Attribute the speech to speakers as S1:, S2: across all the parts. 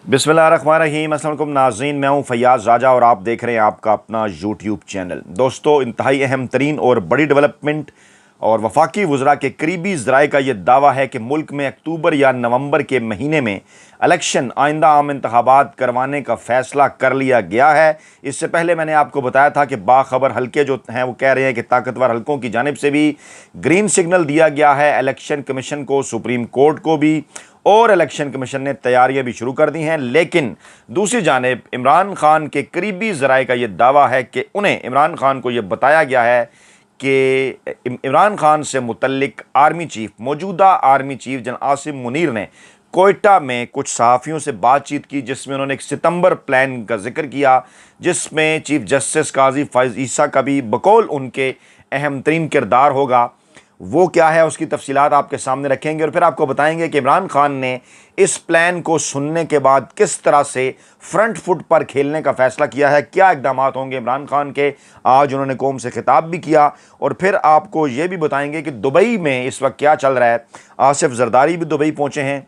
S1: बिस्मिल्लाहिर्रहमानिर्रहीम। अस्सलाम वालेकुम नाज़रीन, मैं हूं फैयाज़ राजा और आप देख रहे हैं आपका अपना यूट्यूब चैनल। दोस्तों, इंतहाई अहम तरीन और बड़ी डेवलपमेंट और वफाकी वज़रा के करीबी ज़राए का यह दावा है कि मुल्क में अक्टूबर या नवंबर के महीने में इलेक्शन आइंदा आम इंतखाबात करवाने का फ़ैसला कर लिया गया है। इससे पहले मैंने आपको बताया था कि बाखबर हल्के जो हैं वो कह रहे हैं कि ताकतवर हल्कों की जानिब से भी ग्रीन सिग्नल दिया गया है इलेक्शन कमीशन को, सुप्रीम कोर्ट को भी, और इलेक्शन कमीशन ने तैयारियां भी शुरू कर दी हैं। लेकिन दूसरी जानिब इमरान खान के करीबी ज़राए का यह दावा है कि उन्हें इमरान खान को यह बताया गया है कि इमरान खान से मुतल्लिक आर्मी चीफ, मौजूदा army chief general Asim Munir ने कोयटा में कुछ सहाफ़ियों से बातचीत की, जिसमें उन्होंने एक सितंबर प्लान का जिक्र किया, जिसमें चीफ जस्टिस काजी फ़ाइज़ ईसा का भी बकौल उनके अहम तरीन किरदार होगा। वो क्या है उसकी तफसीलात आपके सामने रखेंगे और फिर आपको बताएंगे कि इमरान खान ने इस प्लान को सुनने के बाद किस तरह से फ्रंट फुट पर खेलने का फ़ैसला किया है, क्या इक़दाम होंगे इमरान खान के। आज उन्होंने कौम से खिताब भी किया और फिर आपको ये भी बताएंगे कि दुबई में इस वक्त क्या चल रहा है। आसिफ जरदारी भी दुबई पहुँचे हैं,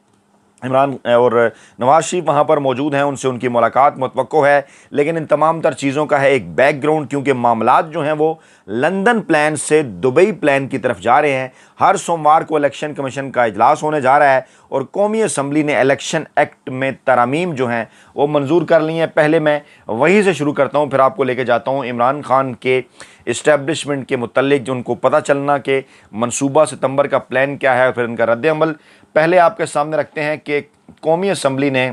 S1: इमरान और नवाज शरीफ वहाँ पर मौजूद हैं, उनसे उनकी मुलाकात मुतवक्को है। लेकिन इन तमाम तर चीज़ों का है एक बैकग्राउंड, क्योंकि मामलात जो हैं वो लंदन प्लान से दुबई प्लान की तरफ जा रहे हैं। हर सोमवार को इलेक्शन कमीशन का इजलास होने जा रहा है और कौमी असम्बली ने इलेक्शन एक्ट में तरामीम जो हैं वो मंजूर कर ली हैं। पहले मैं वहीं से शुरू करता हूँ, फिर आपको लेके जाता हूँ इमरान खान के इस्टेब्लिशमेंट के मुतल्लिक, जो उनको पता चलना कि मनसूबा सितंबर का प्लान क्या है और फिर इनका रद्द अमल पहले आपके सामने रखते हैं कि कौमी असम्बली ने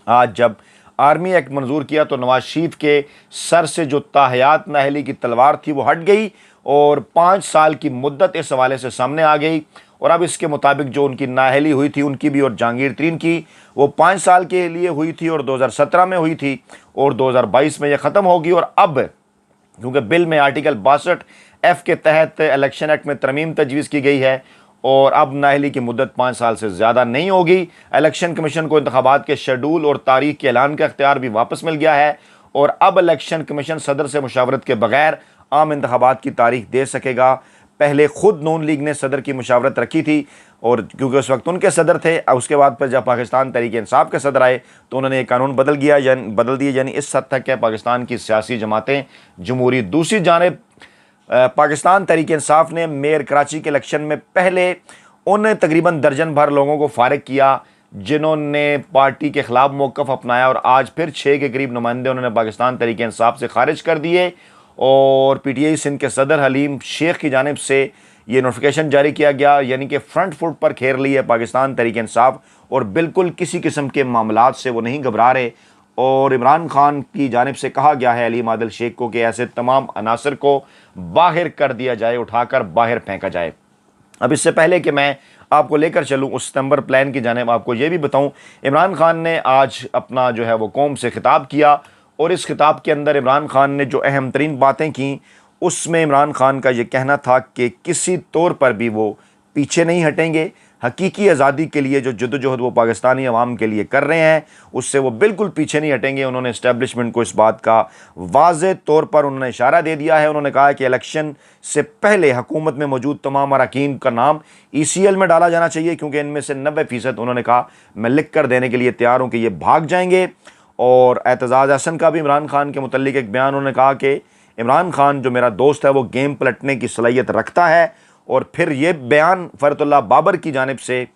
S1: आज जब आर्मी एक्ट मंजूर किया तो नवाज शरीफ के सर से जो ताहयात नाहली की तलवार थी वो हट गई और 5 साल की मुद्दत इस हवाले से सामने आ गई। और अब इसके मुताबिक जो उनकी नाहली हुई थी उनकी भी और जहांगीर तरीन की, वो 5 साल के लिए हुई थी और 2017 में हुई थी और 2022 में यह ख़त्म होगी। और अब क्योंकि बिल में आर्टिकल 62F के तहत इलेक्शन एक्ट में तरमीम तजवीज़ की गई है और अब नाहली की मुद्दत 5 साल से ज़्यादा नहीं होगी। इलेक्शन कमीशन को इंतखाबात के शेड्यूल और तारीख के ऐलान का इख्तियार भी वापस मिल गया है और अब इलेक्शन कमीशन सदर से मुशावरत के बगैर आम इंतखाबात की तारीख दे सकेगा। पहले खुद नून लीग ने सदर की मुशावरत रखी थी और क्योंकि उस वक्त उनके सदर थे, उसके बाद फिर जब पाकिस्तान तहरीक इंसाफ के सदर आए तो उन्होंने ये कानून बदल दिए, यानी इस हद तक है पाकिस्तान की सियासी जमातें जमहूरी। दूसरी जानिब पाकिस्तान तहरीक इंसाफ ने मेयर कराची के इलेक्शन में पहले उन तकरीबन दर्जन भर लोगों को फारिग किया जिन्होंने पार्टी के ख़िलाफ़ मौक़िफ़ अपनाया और आज फिर 6 के करीब नुमाइंदे उन्होंने पाकिस्तान तहरीक इंसाफ से खारिज कर दिए। और PTI सिंध के सदर हलीम शेख की जानिब से ये नोटिफिकेशन जारी किया गया, यानी कि फ्रंट फुट पर खेल रही है पाकिस्तान तहरीक इंसाफ और बिल्कुल किसी किस्म के मामलात से वो नहीं घबरा रहे। और इमरान खान की जानिब से कहा गया है अली मादल शेख को कि ऐसे तमाम अनासर को बाहर कर दिया जाए, उठाकर बाहर फेंका जाए। अब इससे पहले कि मैं आपको लेकर चलूँ उस सितंबर प्लान की जानिब, आपको ये भी बताऊँ इमरान खान ने आज अपना जो है वो कौम से खिताब किया और इस खिताब के अंदर इमरान खान ने जो अहम तरीन बातें की उसमें इमरान खान का ये कहना था कि किसी तौर पर भी वो पीछे नहीं हटेंगे। हकीकी आज़ादी के लिए जो जद्दोजहद वो पाकिस्तानी अवाम के लिए कर रहे हैं उससे वो बिल्कुल पीछे नहीं हटेंगे। उन्होंने इस्टेब्लिशमेंट को इस बात का वाज़े तौर पर उन्होंने इशारा दे दिया है। उन्होंने कहा कि इलेक्शन से पहले हुकूमत में मौजूद तमाम अरकान का नाम ECL में डाला जाना चाहिए, क्योंकि इनमें से 90% उन्होंने कहा मैं लिख कर देने के लिए तैयार हूँ कि ये भाग जाएंगे। और एतजाज़ हसन का भी इमरान खान के मुतल्लिक एक बयान, उन्होंने कहा कि इमरान खान जो मेरा दोस्त है वो गेम पलटने की सलाहियत रखता है। और फिर ये बयान फ़रतुल्लाह बाबर की जानिब से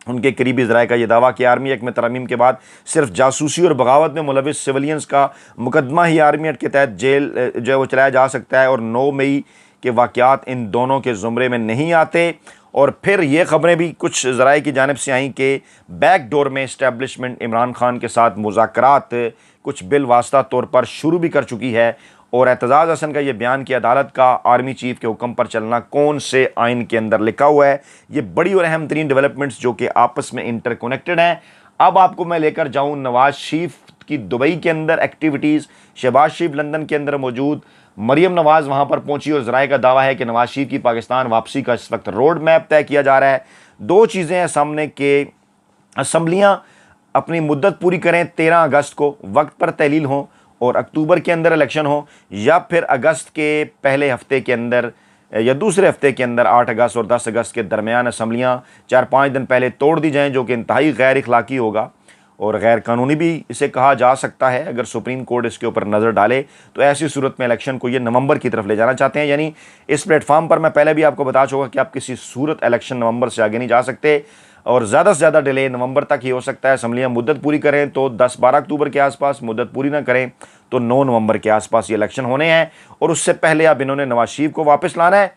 S1: उनके करीबी ज़राए का ये दावा कि आर्मी एक्ट में तरमीम के बाद सिर्फ जासूसी और बगावत में मुलविस सिविलियंस का मुकदमा ही आर्मी एक्ट के तहत जेल जो है वो चलाया जा सकता है और 9 मई के वाक़यात इन दोनों के ज़ुमरे में नहीं आते। और फिर ये ख़बरें भी कुछ ज़राए की जानिब से आईं कि बैक डोर में इस्टेब्लिशमेंट इमरान खान के साथ मुज़ाकरात कुछ बिल वास्ता तौर पर शुरू भी कर चुकी है। और एतजाज़ हसन का ये बयान कि अदालत का आर्मी चीफ के हुक्म पर चलना कौन से आइन के अंदर लिखा हुआ है। ये बड़ी और अहम तरीन डेवलपमेंट्स जो कि आपस में इंटरकनेक्टेड हैं। अब आपको मैं लेकर जाऊँ नवाज शरीफ की दुबई के अंदर एक्टिविटीज़। शहबाज शरीफ लंदन के अंदर मौजूद, मरियम नवाज़ वहाँ पर पहुँची और ज़राए का दावा है कि नवाज शरीफ की पाकिस्तान वापसी का इस वक्त रोड मैप तय किया जा रहा है। दो चीज़ें हैं सामने के असम्बलियाँ अपनी मुद्दत पूरी करें 13 अगस्त को, वक्त पर तहलील हों और अक्टूबर के अंदर इलेक्शन हो, या फिर अगस्त के पहले हफ्ते के अंदर या दूसरे हफ्ते के अंदर 8 अगस्त और 10 अगस्त के दरमियान असम्बलियाँ 4-5 दिन पहले तोड़ दी जाएँ, जो कि इंतहाई गैर इखलाकी होगा। और गैर कानूनी भी इसे कहा जा सकता है अगर सुप्रीम कोर्ट इसके ऊपर नज़र डाले। तो ऐसी सूरत में इलेक्शन को ये नवंबर की तरफ ले जाना चाहते हैं। यानी इस प्लेटफॉर्म पर मैं पहले भी आपको बता चुका कि आप किसी सूरत इलेक्शन नवंबर से आगे नहीं जा सकते और ज़्यादा से ज़्यादा डिले नवंबर तक ही हो सकता है। असम्बलियाँ मुद्दत पूरी करें तो 10-12 अक्टूबर के आसपास, मुद्दत पूरी ना करें तो 9 नवंबर के आसपास ये इलेक्शन होने हैं। और उससे पहले अब इन्होंने नवाज शरीफ को वापस लाना है,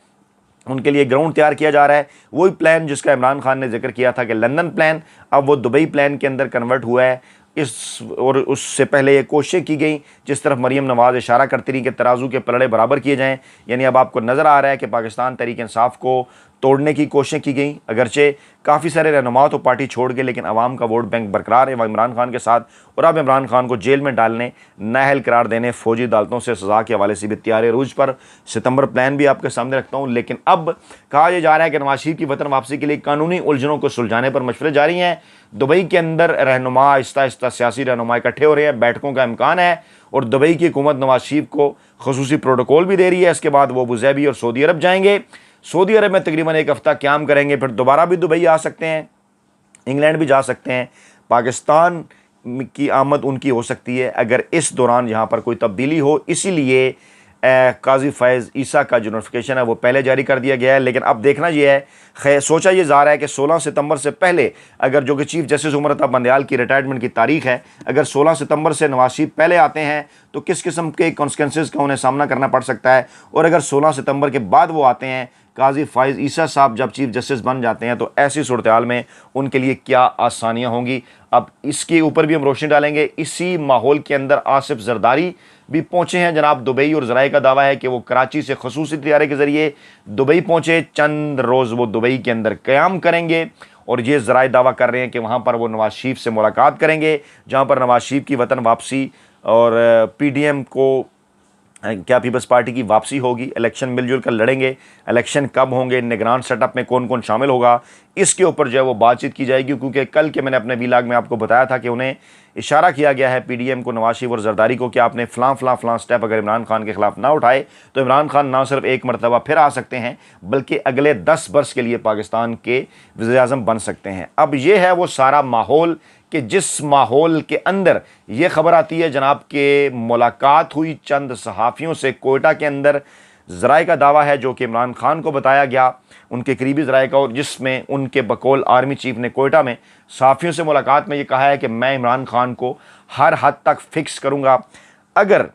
S1: उनके लिए ग्राउंड तैयार किया जा रहा है। वही प्लान जिसका इमरान खान ने जिक्र किया था कि लंदन प्लान, अब वो दुबई प्लान के अंदर कन्वर्ट हुआ है। और उससे पहले ये कोशिश की गई जिस तरफ मरीम नवाज़ इशारा करती रही कि तराजू के पलड़े बराबर किए जाएं। यानी अब आपको नज़र आ रहा है कि पाकिस्तान तहरीक इंसाफ को तोड़ने की कोशिश की गई। अगरचे काफ़ी सारे रहनुमा तो पार्टी छोड़ गए, लेकिन अवाम का वोट बैंक बरकरार है वह इमरान खान के साथ। और अब इमरान खान को जेल में डालने, नाअहल करार देने, फौजी अदालतों से सज़ा के हवाले से भी तैयार रूज पर सितंबर प्लान भी आपके सामने रखता हूँ। लेकिन अब कहा यह जा रहा है कि नवाज शरीफ की वतन वापसी के लिए कानूनी उलझनों को सुलझाने पर मशवरे जारी हैं। दुबई के अंदर रहनुमा आहिस्ता आहिस्ता सियासी रहनुमा इकट्ठे हो रहे हैं, बैठकों का इम्कान है। और दुबई की हुकूमत नवाज शरीफ को खसूसी प्रोटोकॉल भी दे रही है। इसके बाद वो अबूज़ैबी और सऊदी अरब जाएंगे। सऊदी अरब में तकरीबन एक हफ्ता क़याम करेंगे, फिर दोबारा भी दुबई आ सकते हैं, इंग्लैंड भी जा सकते हैं। पाकिस्तान की आमद उनकी हो सकती है अगर इस दौरान यहाँ पर कोई तब्दीली हो। इसीलिए काजी फैज़ ईसा का जो नोटिफिकेशन है वो पहले जारी कर दिया गया है। लेकिन अब देखना ये है, सोचा ये जा रहा है कि 16 सितंबर से पहले, अगर जो कि चीफ जस्टिस उमर अता बंदयाल की रिटायरमेंट की तारीख है, अगर 16 सितंबर से नवाज शरीफ पहले आते हैं तो किस किस्म के कॉन्सिक्वेंसेस का उन्हें सामना करना पड़ सकता है। और अगर 16 सितंबर के बाद वो आते हैं, काजी फैज़ ईसा साहब जब चीफ जस्टिस बन जाते हैं, तो ऐसी सूरत हाल में उनके लिए क्या आसानियाँ होंगी। अब इसके ऊपर भी हम रोशनी डालेंगे। इसी माहौल के अंदर आसिफ जरदारी भी पहुंचे हैं जनाब दुबई, और ज़राए का दावा है कि वो कराची से खसूसी तैयारी के ज़रिए दुबई पहुंचे। चंद रोज़ वो दुबई के अंदर क़याम करेंगे और ये ज़राए दावा कर रहे हैं कि वहाँ पर वो नवाज शरीफ से मुलाकात करेंगे, जहाँ पर नवाज शरीफ की वतन वापसी और PDM को क्या पीपल्स पार्टी की वापसी होगी। इलेक्शन मिलजुल कर लड़ेंगे। इलेक्शन कब होंगे, निगरान सेटअप में कौन कौन शामिल होगा, इसके ऊपर जो है वो बातचीत की जाएगी। क्योंकि कल के मैंने अपने वीलाग में आपको बताया था कि उन्हें इशारा किया गया है PDM को, नवाज शरीफ और जरदारी को, कि आपने फ़लाँ स्टेप अगर इमरान खान के ख़िलाफ़ ना उठाए तो इमरान खान ना सिर्फ एक मरतबा फिर आ सकते हैं बल्कि अगले 10 वर्ष के लिए पाकिस्तान के वज़ीर-ए-आज़म बन सकते हैं। अब ये है वो सारा माहौल कि जिस माहौल के अंदर ये खबर आती है जनाब के मुलाकात हुई चंद सहाफ़ियों से कोयटा के अंदर। ज़राए का दावा है जो कि इमरान खान को बताया गया, उनके करीबी ज़राए का, और जिसमें उनके बकौल आर्मी चीफ ने कोयटा में सहाफ़ियों से मुलाकात में ये कहा है कि मैं इमरान खान को हर हद तक फ़िक्स करूँगा। अगर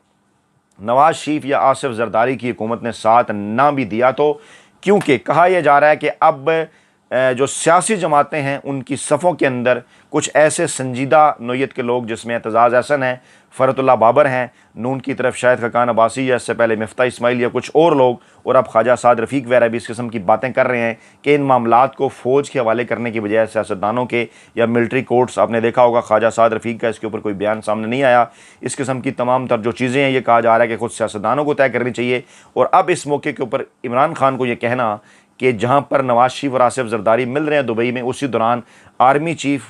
S1: नवाज शरीफ या आसिफ जरदारी की हुकूमत ने साथ ना भी दिया तो, क्योंकि कहा यह जा रहा है कि अब जो सियासी जमातें हैं उनकी सफ़ों के अंदर कुछ ऐसे संजीदा नोयत के लोग जिसमें एतजाज़ हसन है, फ़रतुल्लाह बाबर हैं, नून की तरफ शायद खकान अब्बासी या इससे पहले मिफ्ता इस्माइल या कुछ और लोग, और अब ख्वाजा साद रफ़ीक वगैरह भी इस किस्म की बातें कर रहे हैं कि इन मामलात को फ़ौज के हवाले करने की बजाय सियासतदानों के या मिलिट्री कोर्ट्स। आपने देखा होगा ख्वाजा साद रफ़ीक का इसके ऊपर कोई बयान सामने नहीं आया। इस किस्म की तमाम तर जो चीज़ें हैं ये कहा जा रहा है कि खुद सियासतदानों को तय करनी चाहिए। और अब इस मौके के ऊपर इमरान खान को ये कहना कि जहाँ पर नवाज शरीफ और आसिफ जरदारी मिल रहे हैं दुबई में, उसी दौरान आर्मी चीफ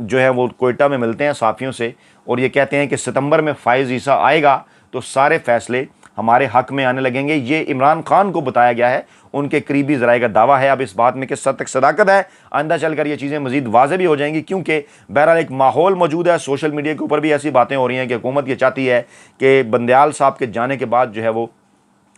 S1: जो है वो कोयटा में मिलते हैं साफ़ियों से और ये कहते हैं कि सितंबर में फैज़ ईसा आएगा तो सारे फ़ैसले हमारे हक़ में आने लगेंगे। ये इमरान खान को बताया गया है, उनके करीबी ज़राए का दावा है। अब इस बात में किस हद तक सदाकत है, आइंदा चलकर ये चीज़ें मज़ीद वाज़ेह भी हो जाएंगी, क्योंकि बहरहाल एक माहौल मौजूद है। सोशल मीडिया के ऊपर भी ऐसी बातें हो रही हैं कि हुकूमत ये चाहती है कि बंदयाल साहब के जाने के बाद जो है वो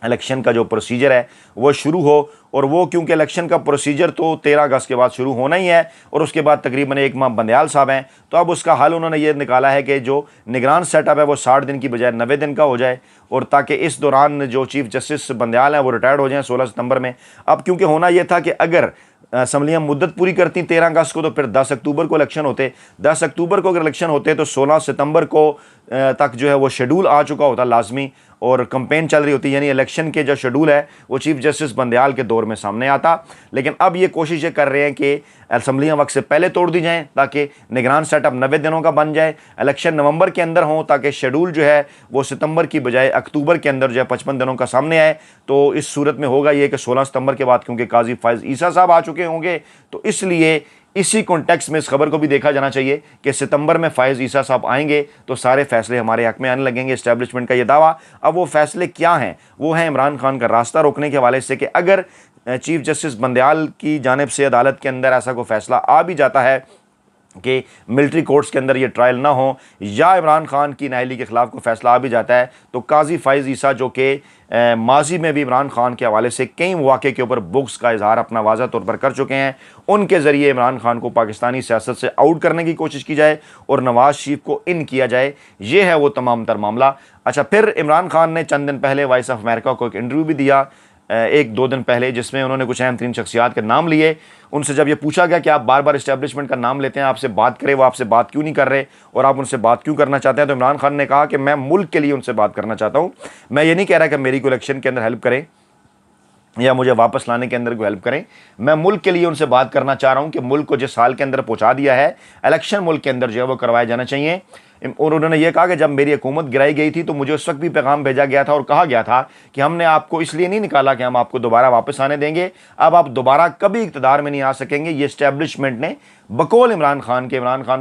S1: इलेक्शन का जो प्रोसीजर है वो शुरू हो। और वो क्योंकि इलेक्शन का प्रोसीजर तो 13 अगस्त के बाद शुरू होना ही है और उसके बाद तकरीबन एक माह बंदयाल साहब हैं, तो अब उसका हल उन्होंने ये निकाला है कि जो निगरान सेटअप है वो 60 दिन की बजाय 90 दिन का हो जाए, और ताकि इस दौरान जो चीफ जस्टिस बंदयाल हैं वो रिटायर्ड हो जाएं 16 सितंबर में। अब क्योंकि होना ये था कि अगर असम्बलियाँ मुद्दत पूरी करती 13 अगस्त को तो फिर 10 अक्टूबर को इलेक्शन होते। 10 अक्टूबर को अगर इलेक्शन होते तो 16 सितंबर को तक जो है वो शेड्यूल आ चुका होता लाजमी, और कंपेन चल रही होती, यानी इलेक्शन के जो शेड्यूल है वो चीफ जस्टिस बंदयाल के दौर में सामने आता। लेकिन अब ये कोशिश कर रहे हैं कि असम्बलियाँ वक्त से पहले तोड़ दी जाएँ ताकि निगरान सेटअप 90 दिनों का बन जाए, इलेक्शन नवंबर के अंदर हों ताकि शेड्यूल जो है वो सितंबर की बजाय अक्टूबर के अंदर जो है 55 दिनों का सामने आए। तो इस सूरत में होगा ये कि 16 सितंबर के बाद क्योंकि काजी फैज़ ईसा साहब आ चुके होंगे, तो इसलिए इसी कॉन्टेक्स्ट में इस खबर को भी देखा जाना चाहिए कि सितंबर में फैज़ ईसा साहब आएंगे तो सारे फैसले हमारे हक़ में आने लगेंगे। इस्टेब्लिशमेंट का ये दावा। अब वो फैसले क्या हैं? वो है इमरान खान का रास्ता रोकने के हवाले से कि अगर चीफ जस्टिस बंदयाल की जानिब से अदालत के अंदर ऐसा कोई फैसला आ भी जाता है कि मिलिट्री कोर्ट्स के अंदर ये ट्रायल ना हो, या इमरान खान की नाअहली के ख़िलाफ़ कोई फैसला आ भी जाता है तो काजी फ़ाइज़ ईसा जो कि माजी में भी इमरान खान के हवाले से कई मौक़े के ऊपर बुक्स का इजहार अपना वाज़ा तौर पर कर चुके हैं, उनके ज़रिए इमरान खान को पाकिस्तानी सियासत से आउट करने की कोशिश की जाए और नवाज़ शरीफ को इन किया जाए। ये है वो तमाम तर मामला। अच्छा, फिर इमरान खान ने चंद दिन पहले वॉइस ऑफ अमेरिका को एक इंटरव्यू भी दिया, एक दो दिन पहले, जिसमें उन्होंने कुछ अहम तरीन शख्सियात के नाम लिए। उनसे जब ये पूछा गया कि आप बार बार इस्टेब्लिशमेंट का नाम लेते हैं, आपसे बात करें, वो आपसे बात क्यों नहीं कर रहे और आप उनसे बात क्यों करना चाहते हैं, तो इमरान खान ने कहा कि मैं मुल्क के लिए उनसे बात करना चाहता हूँ। मैं ये नहीं कह रहा कि मेरी को इलेक्शन के अंदर हेल्प करें या मुझे वापस लाने के अंदर कोई हेल्प करें, मैं मुल्क के लिए उनसे बात करना चाह रहा हूं कि मुल्क को जिस हाल के अंदर पहुंचा दिया है, इलेक्शन मुल्क के अंदर जो है वो करवाए जाना चाहिए। और उन्होंने ये कहा कि जब मेरी हुकूमत गिराई गई थी तो मुझे उस वक्त भी पैगाम भेजा गया था और कहा गया था कि हमने आपको इसलिए नहीं निकाला कि हम आपको दोबारा वापस आने देंगे, अब आप दोबारा कभी इक़्तिदार में नहीं आ सकेंगे। ये इस्टेब्लिशमेंट ने बकौल इमरान खान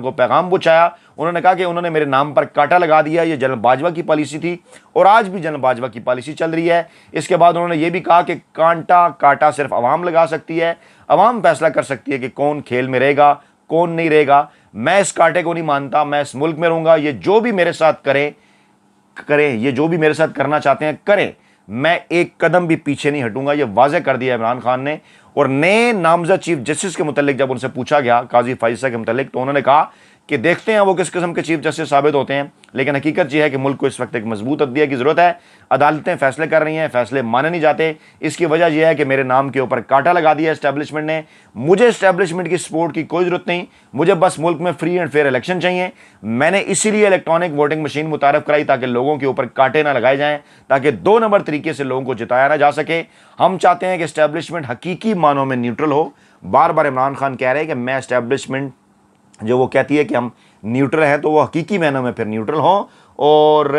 S1: को पैगाम पहुंचाया। उन्होंने कहा कि उन्होंने मेरे नाम पर कांटा लगा दिया, ये जनरल बाजवा की पॉलिसी थी और आज भी जनरल बाजवा की पॉलिसी चल रही है। इसके बाद उन्होंने ये भी कहा कि कांटा सिर्फ अवाम लगा सकती है, अवाम फैसला कर सकती है कि कौन खेल में रहेगा, कौन नहीं रहेगा। मैं इस कांटे को नहीं मानता, मैं इस मुल्क में रहूंगा, ये जो भी मेरे साथ करें, ये जो भी मेरे साथ करना चाहते हैं करें, मैं एक कदम भी पीछे नहीं हटूंगा। ये वाज़ेह कर दिया इमरान खान ने। और नए नामजद चीफ जस्टिस के मुतल्लिक जब उनसे पूछा गया, काजी फ़ाइज़ के मुतल्लिक, तो उन्होंने कहा कि देखते हैं वो किस किस्म के चीफ जस्टिस साबित होते हैं, लेकिन हकीकत यह है कि मुल्क को इस वक्त एक मजबूत अदलिया की ज़रूरत है। अदालतें फैसले कर रही हैं, फैसले माने नहीं जाते। इसकी वजह यह है कि मेरे नाम के ऊपर कांटा लगा दिया इस्टेब्लिशमेंट ने। मुझे इस्टेब्लिशमेंट की सपोर्ट की कोई ज़रूरत नहीं, मुझे बस मुल्क में फ्री एंड फेयर इलेक्शन चाहिए। मैंने इसीलिए इलेक्ट्रॉनिक वोटिंग मशीन मुतारफ़ कराई ताकि लोगों के ऊपर कांटे ना लगाए जाएँ, ताकि 2 नंबर तरीके से लोगों को जिताया ना जा सके। हम चाहते हैं कि इस्टेब्लिशमेंट हकीकी मानों में न्यूट्रल हो। बार बार इमरान खान कह रहे हैं कि मैं इस्टेब्लिशमेंट जो वो कहती है कि हम न्यूट्रल हैं, तो वो हकीकी मायनों में फिर न्यूट्रल हों। और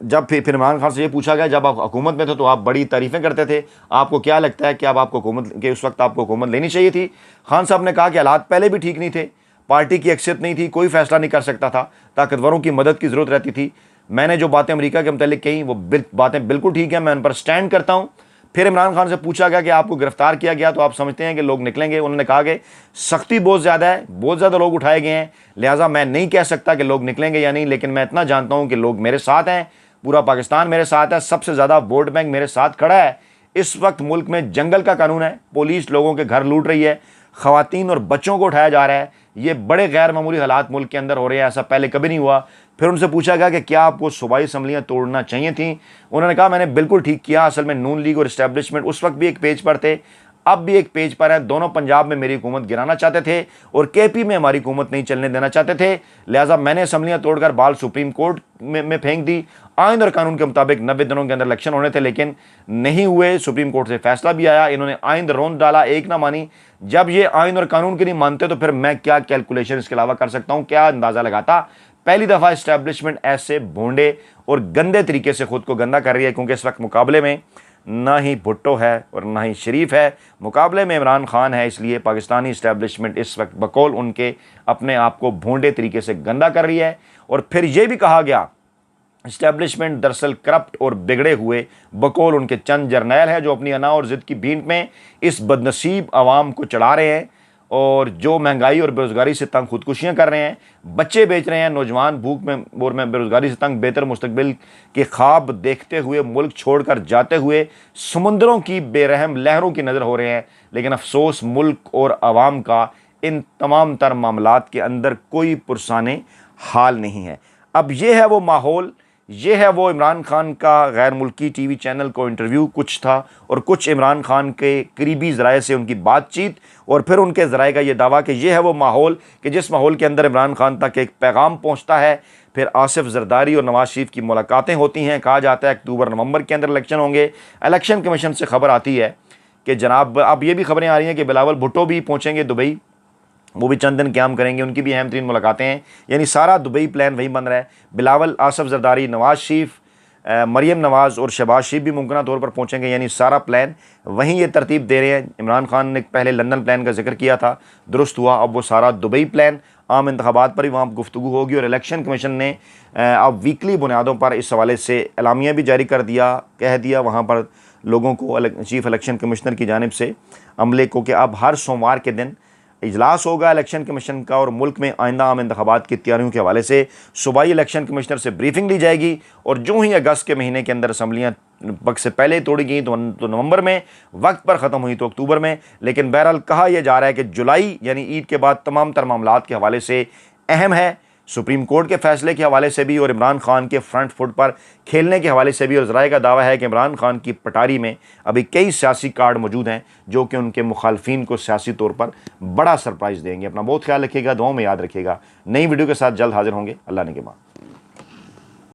S1: जब फिर इमरान खान से ये पूछा गया, जब आप हुकूमत में थे तो आप बड़ी तारीफ़ें करते थे, आपको क्या लगता है कि अब आपको हुकूमत के उस वक्त आपको हुकूमत लेनी चाहिए थी? खान साहब ने कहा कि हालात पहले भी ठीक नहीं थे, पार्टी की अक्सरियत नहीं थी, कोई फैसला नहीं कर सकता था, ताकतवरों की मदद की ज़रूरत रहती थी। मैंने जो बातें अमेरिका के मुतालिक कही वो बातें बिल्कुल ठीक है, मैं उन पर स्टैंड करता हूँ। फिर इमरान खान से पूछा गया कि आपको गिरफ्तार किया गया तो आप समझते हैं कि लोग निकलेंगे? उन्होंने कहा कि सख्ती बहुत ज़्यादा है, बहुत ज़्यादा लोग उठाए गए हैं, लिहाजा मैं नहीं कह सकता कि लोग निकलेंगे या नहीं, लेकिन मैं इतना जानता हूं कि लोग मेरे साथ हैं, पूरा पाकिस्तान मेरे साथ है, सबसे ज़्यादा वोट बैंक मेरे साथ खड़ा है। इस वक्त मुल्क में जंगल का कानून है, पुलिस लोगों के घर लूट रही है, ख़वातीन और बच्चों को उठाया जा रहा है। ये बड़े गैर मामूली हालात मुल्क के अंदर हो रहे हैं, ऐसा पहले कभी नहीं हुआ। फिर उनसे पूछा गया कि क्या आपको सूबाई असम्बलियाँ तोड़ना चाहिए थी? उन्होंने कहा मैंने बिल्कुल ठीक किया। असल में नून लीग और इस्टेब्लिशमेंट उस वक्त भी एक पेज पर थे, अब भी एक पेज पर है। दोनों पंजाब में मेरी हुकूमत गिराना चाहते थे और केपी में हमारी हुकूमत नहीं चलने देना चाहते थे, लिहाजा मैंने असम्बलियाँ तोड़कर बाल सुप्रीम कोर्ट में फेंक दी। आइन और कानून के मुताबिक 90 दिनों के अंदर इलेक्शन होने थे, लेकिन नहीं हुए। सुप्रीम कोर्ट से फैसला भी आया, इन्होंने आइन रौंद डाला, एक ना मानी। जब ये आइन और कानून की नहीं मानते तो फिर मैं क्या कैलकुलेशन इसके अलावा कर सकता हूँ, क्या अंदाज़ा लगाता? पहली दफ़ा इस्टेब्लिशमेंट ऐसे भोंडे और गंदे तरीके से खुद को गंदा कर रही है, क्योंकि इस वक्त मुकाबले में ना ही भुट्टो है और ना ही शरीफ है, मुकाबले में इमरान खान है। इसलिए पाकिस्तानी इस्टेब्लिशमेंट इस वक्त बकौल उनके अपने आप को भोंडे तरीके से गंदा कर रही है। और फिर यह भी कहा गया इस्टेब्लिशमेंट दरअसल करप्ट और बिगड़े हुए बकौल उनके चंद जर्नैल हैं जो अपनी अना और ज़िद की भींट में इस बदनसीब आवाम को चढ़ा रहे हैं और जो महंगाई और बेरोज़गारी से तंग खुदकुशियाँ कर रहे हैं, बच्चे बेच रहे हैं, नौजवान भूख में और में बेरोज़गारी से तंग बेहतर मुस्तकबिल के ख्वाब देखते हुए मुल्क छोड़कर जाते हुए समुंदरों की बेरहम लहरों की नज़र हो रहे हैं। लेकिन अफसोस मुल्क और आवाम का इन तमाम तर मामलात के अंदर कोई पुरसाने हाल नहीं है। अब ये है वो माहौल, ये है वो इमरान खान का गैर मुल्की टीवी चैनल को इंटरव्यू कुछ था और कुछ इमरान खान के करीबी ज़राए से उनकी बातचीत और फिर उनके ज़राए का ये दावा कि ये है वो माहौल कि जिस माहौल के अंदर इमरान खान तक एक पैगाम पहुंचता है। फिर आसिफ जरदारी और नवाज शरीफ की मुलाकातें होती हैं, कहा जाता है अक्टूबर नवंबर के अंदर इलेक्शन होंगे। इलेक्शन कमीशन से खबर आती है कि जनाब, अब ये भी खबरें आ रही हैं कि बिलावल भुट्टो भी पहुँचेंगे दुबई, वो भी चंद दिन क़याम करेंगे, उनकी भी अहम तरीन मुलाकातें हैं। यानी सारा दुबई प्लान वही बन रहा है। बिलावल, आसिफ जरदारी, नवाज शरीफ, मरीम नवाज़ और शहबाज शरीफ भी मुमकिन तौर पर पहुंचेंगे, यानी सारा प्लान वहीं ये तरतीब दे रहे हैं। इमरान खान ने पहले लंदन प्लान का जिक्र किया था, दुरुस्त हुआ, अब वो सारा दुबई प्लान, आम इंतखाबात पर ही वहाँ गुफ्तगू होगी। और इलेक्शन कमीशन ने अब वीकली बुनियादों पर इस हवाले से एलामिया भी जारी कर दिया, कह दिया वहाँ पर लोगों को, चीफ इलेक्शन कमिश्नर की जानिब से अमले को, कि अब हर सोमवार के दिन इजलास होगा इलेक्शन कमीशन का और मुल्क में आइंदा आम इंतखाबात की तैयारियों के हवाले से सूबाई इलेक्शन कमिश्नर से ब्रीफिंग ली जाएगी। और जो ही अगस्त के महीने के अंदर असम्बलियाँ वक्त से पहले तोड़ी गई तो नवंबर में, वक्त पर ख़त्म हुई तो अक्टूबर में। लेकिन बहरहाल कहा यह जा रहा है कि जुलाई यानी ईद के बाद तमाम तर मामलात के हवाले से अहम है, सुप्रीम कोर्ट के फैसले के हवाले से भी और इमरान खान के फ्रंट फुट पर खेलने के हवाले से भी। और ज़राए का दावा है कि इमरान खान की पटारी में अभी कई सियासी कार्ड मौजूद हैं जो कि उनके मुखालफिन को सियासी तौर पर बड़ा सरप्राइज़ देंगे। अपना बहुत ख्याल रखिएगा, दुआओं में याद रखिएगा। नई वीडियो के साथ जल्द हाजिर होंगे। अल्लाह ने के बाद।